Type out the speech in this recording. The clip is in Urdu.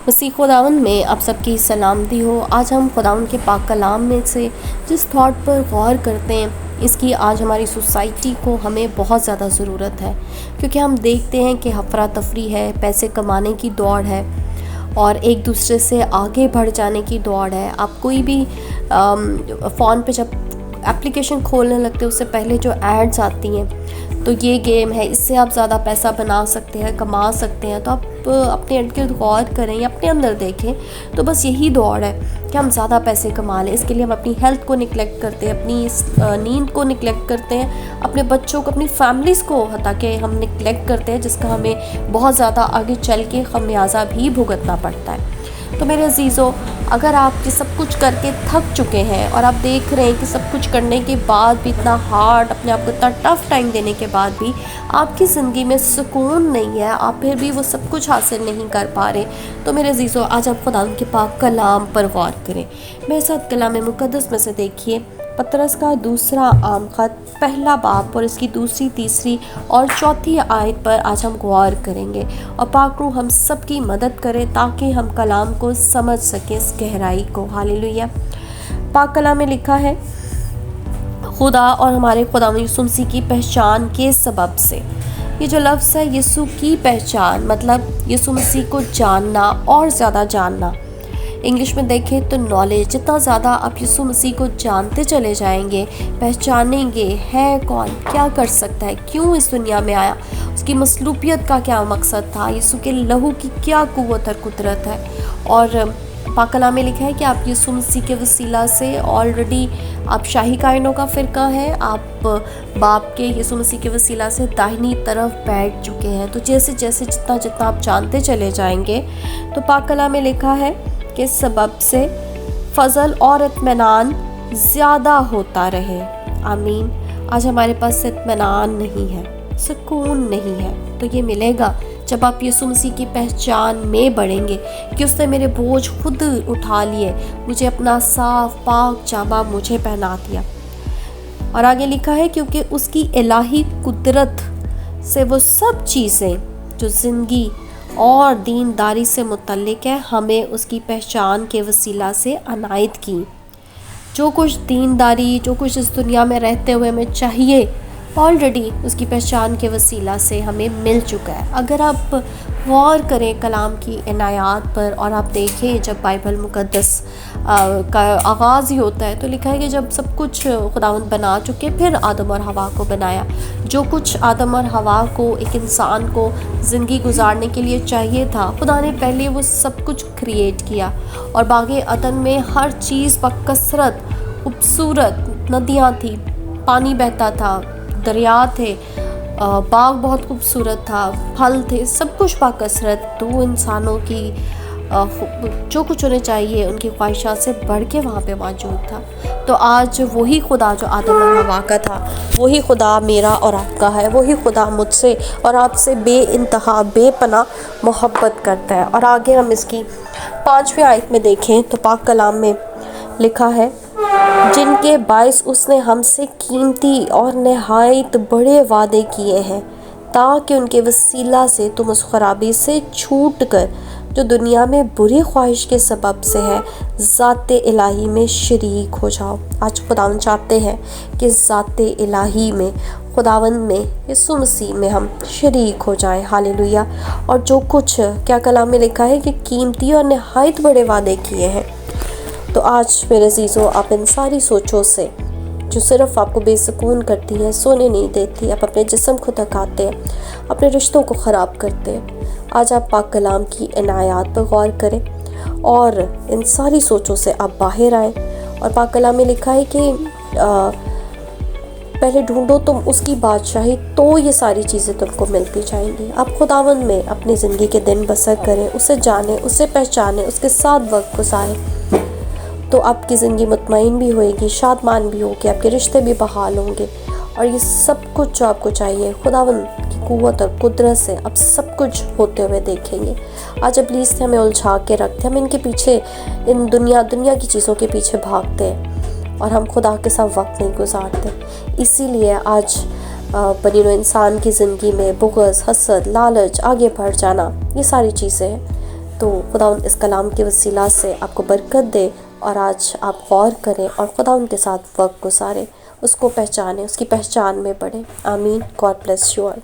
مسیح خداوند میں آپ سب کی سلامتی ہو۔ آج ہم خداوند کے پاک کلام میں سے جس تھاٹ پر غور کرتے ہیں، اس کی آج ہماری سوسائٹی کو ہمیں بہت زیادہ ضرورت ہے، کیونکہ ہم دیکھتے ہیں کہ افراتفری ہے، پیسے کمانے کی دوڑ ہے اور ایک دوسرے سے آگے بڑھ جانے کی دوڑ ہے۔ آپ کوئی بھی فون پہ جب اپلیکیشن کھولنے لگتے ہیں، اس سے پہلے جو ایڈز آتی ہیں تو یہ گیم ہے، اس سے آپ زیادہ پیسہ بنا سکتے ہیں، کما سکتے ہیں۔ تو آپ اپنے ارد گرد غور کریں یا اپنے اندر دیکھیں تو بس یہی دوڑ ہے کہ ہم زیادہ پیسے کما لیں۔ اس کے لیے ہم اپنی ہیلتھ کو نگلیکٹ کرتے ہیں، اپنی نیند کو نگلیکٹ کرتے ہیں، اپنے بچوں کو، اپنی فیملیز کو حتیٰ کہ ہم نگلیکٹ کرتے ہیں، جس کا ہمیں بہت زیادہ آگے چل کے خمیازہ بھی بھگتنا پڑتا ہے۔ تو میرے عزیزو، اگر آپ یہ سب کچھ کر کے تھک چکے ہیں اور آپ دیکھ رہے ہیں کہ سب کچھ کرنے کے بعد بھی اتنا ہارڈ، اپنے آپ کو اتنا ٹف ٹائم دینے کے بعد بھی آپ کی زندگی میں سکون نہیں ہے، آپ پھر بھی وہ سب کچھ حاصل نہیں کر پا رہے، تو میرے عزیزو آج آپ خدا کے پاک کلام پر غور کریں۔ میرے ساتھ کلام مقدس میں سے دیکھیے پطرس کا دوسرا عام خط، پہلا باب اور اس کی دوسری، تیسری اور چوتھی آیت پر آج ہم غور کریں گے، اور پاک روح ہم سب کی مدد کرے تاکہ ہم کلام کو سمجھ سکیں، اس گہرائی کو۔ ہاللیلویہ۔ پاک کلام میں لکھا ہے، خدا اور ہمارے خداوند یسوع مسیح کی پہچان کے سبب سے۔ یہ جو لفظ ہے یسوع کی پہچان، مطلب یسوع مسیح کو جاننا اور زیادہ جاننا۔ انگلش میں دیکھیں تو نالج، جتنا زیادہ آپ یسوع مسیح کو جانتے چلے جائیں گے، پہچانیں گے ہے کون، کیا کر سکتا ہے، کیوں اس دنیا میں آیا، اس کی مصلوبیت کا کیا مقصد تھا، یسوع کے لہو کی کیا قوت اور قدرت ہے۔ اور پاک کلام میں لکھا ہے کہ آپ یسوع مسیح کے وسیلہ سے آلریڈی آپ شاہی کائنوں کا فرقہ ہیں، آپ باپ کے یسوع مسیح کے وسیلہ سے داہنی طرف بیٹھ چکے ہیں۔ تو جیسے جیسے جتنا آپ جانتے چلے جائیں گے، تو پاک کلام میں لکھا ہے کہ سبب سے فضل اور اطمینان زیادہ ہوتا رہے۔ آمین۔ آج ہمارے پاس اطمینان نہیں ہے، سکون نہیں ہے، تو یہ ملے گا جب آپ یسوع مسیح کی پہچان میں بڑھیں گے کہ اس نے میرے بوجھ خود اٹھا لیے، مجھے اپنا صاف پاک جامہ مجھے پہنا دیا۔ اور آگے لکھا ہے، کیونکہ اس کی الہی قدرت سے وہ سب چیزیں جو زندگی اور دینداری سے متعلق ہے، ہمیں اس کی پہچان کے وسیلہ سے عنایت کی۔ جو کچھ دینداری، جو کچھ اس دنیا میں رہتے ہوئے ہمیں چاہیے، آلریڈی اس کی پہچان کے وسیلہ سے ہمیں مل چکا ہے۔ اگر آپ غور کریں کلام کی عنایات پر اور آپ دیکھیں جب بائبل مقدس کا آغاز ہی ہوتا ہے تو لکھا ہے کہ جب سب کچھ خداوند بنا چکے، پھر آدم اور حوا کو بنایا۔ جو کچھ آدم اور حوا کو، ایک انسان کو زندگی گزارنے کے لیے چاہیے تھا، خدا نے پہلے وہ سب کچھ کریٹ کیا، اور باغ عدن میں ہر چیز بکثرت خوبصورت، ندیاں تھیں، پانی بہتا تھا، دریا تھے، باغ بہت خوبصورت تھا، پھل تھے، سب کچھ باکثرت۔ تو انسانوں کی جو کچھ انہیں چاہیے، ان کی خواہشات سے بڑھ کے وہاں پہ موجود تھا۔ تو آج وہی خدا جو آدم اور حوا کا تھا، وہی خدا میرا اور آپ کا ہے، وہی خدا مجھ سے اور آپ سے بے انتہا، بے پناہ محبت کرتا ہے۔ اور آگے ہم اس کی 5ویں آیت میں دیکھیں تو پاک کلام میں لکھا ہے، جن کے باعث اس نے ہم سے قیمتی اور نہایت بڑے وعدے کیے ہیں، تاکہ ان کے وسیلہ سے تم اس خرابی سے چھوٹ کر جو دنیا میں بری خواہش کے سبب سے ہے، ذات الہی میں شریک ہو جاؤ۔ آج خداوند چاہتے ہیں کہ ذات الہی میں، خداوند میں، یسوع مسیح میں ہم شریک ہو جائیں۔ ہاللیلویہ۔ اور جو کچھ کیا کلام میں لکھا ہے کہ قیمتی اور نہایت بڑے وعدے کیے ہیں، تو آج میرے عزیزو، آپ ان ساری سوچوں سے جو صرف آپ کو بے سکون کرتی ہے، سونے نہیں دیتی، آپ اپنے جسم کو تھکاتے ہیں، اپنے رشتوں کو خراب کرتے ہیں، آج آپ پاک کلام کی عنایات پر غور کریں اور ان ساری سوچوں سے آپ باہر آئیں۔ اور پاک کلام میں لکھا ہے کہ پہلے ڈھونڈو تم اس کی بادشاہی، تو یہ ساری چیزیں تم کو ملتی جائیں گی۔ آپ خداوند میں اپنی زندگی کے دن بسر کریں، اسے جانیں، اسے پہچانیں، اس کے ساتھ وقت گزاریں، تو آپ کی زندگی مطمئن بھی ہوئے گی، شادمان بھی ہوگی، آپ کے رشتے بھی بحال ہوں گے، اور یہ سب کچھ جو آپ کو چاہیے خداوند کی قوت اور قدرت سے آپ سب کچھ ہوتے ہوئے دیکھیں گے۔ آج ابلیس نے ہمیں الجھا کے رکھتے، ہم ان کے پیچھے، ان دنیا کی چیزوں کے پیچھے بھاگتے ہیں اور ہم خدا کے ساتھ وقت نہیں گزارتے۔ اسی لیے آج بنی نوع انسان کی زندگی میں بغض، حسد، لالچ، آگے بڑھ جانا، یہ ساری چیزیں ہیں۔ تو خدا اس کلام کے وسیلہ سے آپ کو برکت دے، اور آج آپ غور کریں اور خدا کے ساتھ وقت گزاریں، اس کو پہچانیں، اس کی پہچان میں بڑھیں۔ آمین۔ God bless you all.